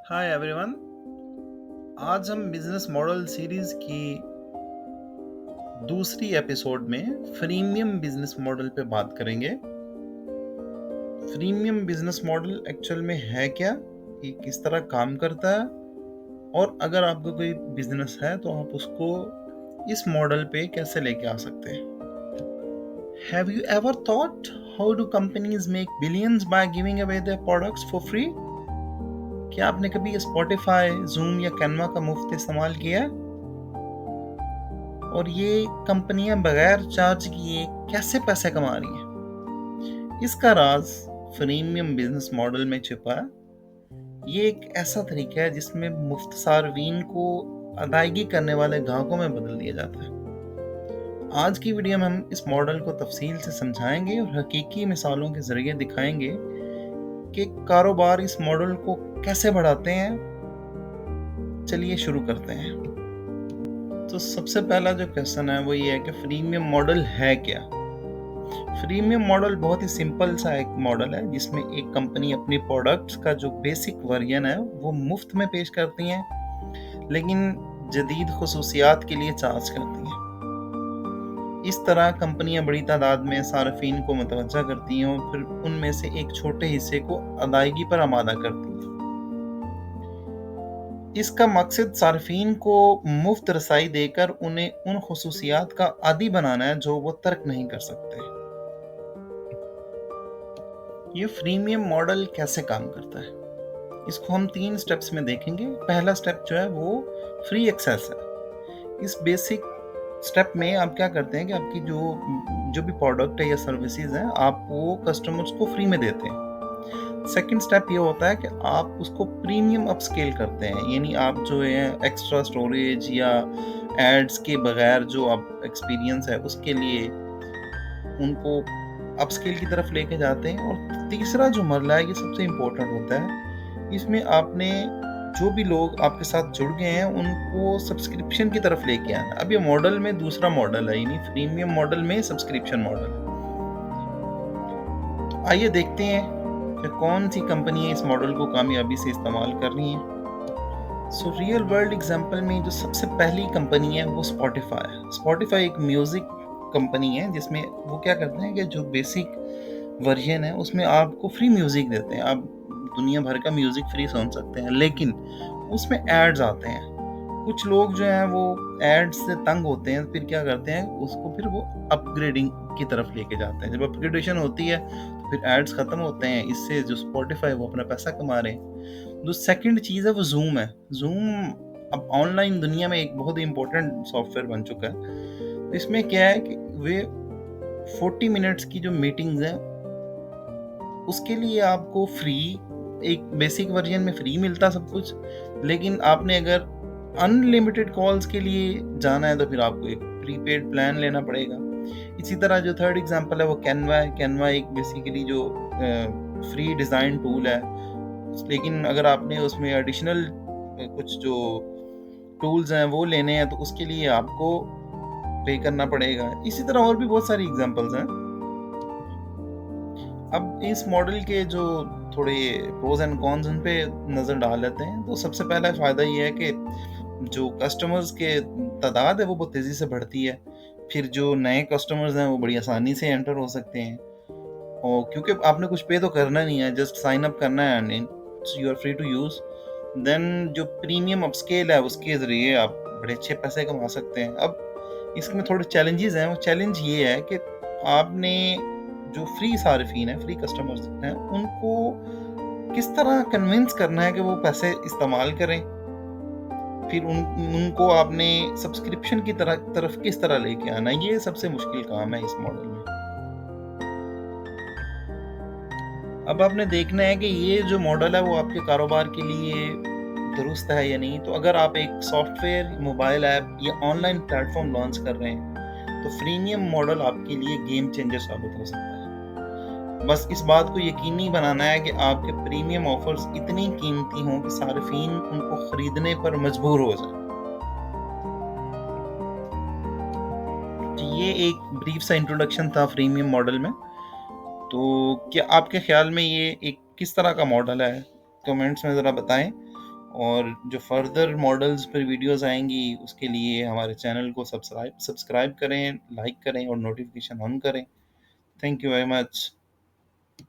Hi everyone. आज हम business model series की दूसरी एपिसोड में फ्रीमियम बिजनेस मॉडल पे बात करेंगे। फ्रीमियम बिजनेस मॉडल एक्चुअल में है क्या, ये किस तरह काम करता है, और अगर आपका कोई बिजनेस है तो आप उसको इस मॉडल पे कैसे लेके आ सकते हैं। Have you ever thought how do companies make billions by giving away their products for free? क्या आपने कभी स्पॉटिफाई, जूम या कैनवा का मुफ्त इस्तेमाल किया है? और ये कंपनियां बगैर चार्ज किए कैसे पैसे कमा रही हैं? इसका राज फ्रीमियम बिजनेस मॉडल में छिपा है। ये एक ऐसा तरीका है जिसमें मुफ्त सार्वजनिक को अदायगी करने वाले ग्राहकों में बदल दिया जाता है। आज की वीडियो में हम इस मॉडल को तफसील से समझाएंगे और हकीकी मिसालों के जरिए दिखाएंगे कि कारोबार इस मॉडल को कैसे बढ़ाते हैं। चलिए शुरू करते हैं। तो सबसे पहला जो क्वेश्चन है वो ये है कि फ्रीमियम मॉडल है क्या। फ्रीमियम मॉडल बहुत ही सिंपल सा एक मॉडल है जिसमें एक कंपनी अपनी प्रोडक्ट्स का जो बेसिक वर्जन है वो मुफ्त में पेश करती है, लेकिन जदीद खुसूसियात के लिए चार्ज करती है। इस तरह कंपनियां बड़ी तादाद में सार्फिन को मुतवज्जा करती हैं और फिर उनमें से एक छोटे हिस्से को अदायगी पर आमादा करती हैं। इसका मकसद सार्फिन को मुफ्त रसाई देकर उन्हें उन खुसूसियात का आदी बनाना है जो वो तर्क नहीं कर सकते। ये फ्रीमियम मॉडल कैसे काम करता है, इसको हम 3 स्टेप्स में देखेंगे। पहला स्टेप जो है वो फ्री एक्सेस है। इस बेसिक स्टेप में आप क्या करते हैं कि आपकी जो भी प्रोडक्ट है या सर्विसेज हैं आप वो कस्टमर्स को फ्री में देते हैं। सेकंड स्टेप ये होता है कि आप उसको प्रीमियम अपस्केल करते हैं, यानी आप जो है एक्स्ट्रा स्टोरेज या एड्स के बगैर जो आप एक्सपीरियंस है उसके लिए उनको अपस्केल की तरफ लेके जाते हैं। और तीसरा जो मरला है ये सबसे इम्पोर्टेंट होता है, इसमें आपने जो भी लोग आपके साथ जुड़ गए हैं उनको सब्सक्रिप्शन की तरफ लेके आना। अब ये मॉडल में दूसरा मॉडल है, यानी प्रीमियम मॉडल में सब्सक्रिप्शन मॉडल है। तो आइए देखते हैं कि कौन सी कंपनी इस मॉडल को कामयाबी से इस्तेमाल कर रही है। सो रियल वर्ल्ड एग्जांपल में जो सबसे पहली कंपनी है वो स्पॉटिफाई है। स्पॉटिफाई एक म्यूजिक कंपनी है जिसमें वो क्या करते हैं कि जो बेसिक वर्जन है उसमें आपको फ्री म्यूजिक देते हैं, आप दुनिया भर का म्यूजिक फ्री सुन सकते हैं, लेकिन उसमें एड्स आते हैं। कुछ लोग जो हैं वो एड्स से तंग होते हैं, फिर क्या करते हैं उसको फिर वो अपग्रेडिंग की तरफ लेके जाते हैं। जब अपग्रेडेशन होती है तो फिर एड्स खत्म होते हैं, इससे जो स्पॉटिफाई वो अपना पैसा कमा रहे हैं। जो सेकंड चीज़ है वो जूम है। जूम अब ऑनलाइन दुनिया में एक बहुत ही इंपॉर्टेंट सॉफ्टवेयर बन चुका है। तो इसमें क्या है कि वे 40 मिनट्स की जो मीटिंग्स हैं उसके लिए आपको फ्री, एक बेसिक वर्जन में फ्री मिलता सब कुछ, लेकिन आपने अगर अनलिमिटेड कॉल्स के लिए जाना है तो फिर आपको एक प्रीपेड प्लान लेना पड़ेगा। इसी तरह जो थर्ड एग्जांपल है वो कैनवा है। कैनवा एक बेसिकली जो फ्री डिज़ाइन टूल है, लेकिन अगर आपने उसमें एडिशनल कुछ जो टूल्स हैं वो लेने हैं तो उसके लिए आपको पे करना पड़ेगा। इसी तरह और भी बहुत सारी एग्जांपल्स हैं। अब इस मॉडल के जो थोड़े प्रोज एंड कॉन्स उन पे नज़र डाल लेते हैं। तो सबसे पहला फ़ायदा ये है कि जो कस्टमर्स के तादाद है वो बहुत तेज़ी से बढ़ती है। फिर जो नए कस्टमर्स हैं वो बड़ी आसानी से एंटर हो सकते हैं, और क्योंकि आपने कुछ पे तो करना नहीं है, जस्ट साइन अप करना है and you are free to use. Then जो प्रीमियम अपस्केल है उसके ज़रिए आप बड़े अच्छे पैसे कमा सकते हैं। अब इसमें थोड़े चैलेंजेस हैं। वो चैलेंज ये है कि आपने जो फ्री सार्फिन है, फ्री कस्टमर्स हैं, उनको किस तरह कन्विंस करना है कि वो पैसे इस्तेमाल करें। फिर उनको आपने सब्सक्रिप्शन की तरफ किस तरह लेके आना, ये सबसे मुश्किल काम है इस मॉडल में। अब आपने देखना है कि ये जो मॉडल है वो आपके कारोबार के लिए दुरुस्त है या नहीं। तो अगर आप एक सॉफ्टवेयर, मोबाइल ऐप या ऑनलाइन प्लेटफॉर्म लॉन्च कर रहे हैं तो फ्रीमियम मॉडल आपके लिए गेम चेंजर साबित हो सकता है। बस इस बात को यकीनी बनाना है कि आपके प्रीमियम ऑफर्स इतनी कीमती हों कि सार्फिन उनको खरीदने पर मजबूर हो जाए। तो ये एक ब्रीफ सा इंट्रोडक्शन था फ्रीमियम मॉडल में। तो क्या आपके ख्याल में ये एक किस तरह का मॉडल है? कमेंट्स में ज़रा बताएं। اور جو فردر ماڈلز پر ویڈیوز آئیں گی اس کے لیے ہمارے چینل کو سبسکرائب کریں، لائک کریں اور نوٹیفیکیشن آن کریں. Thank you very much.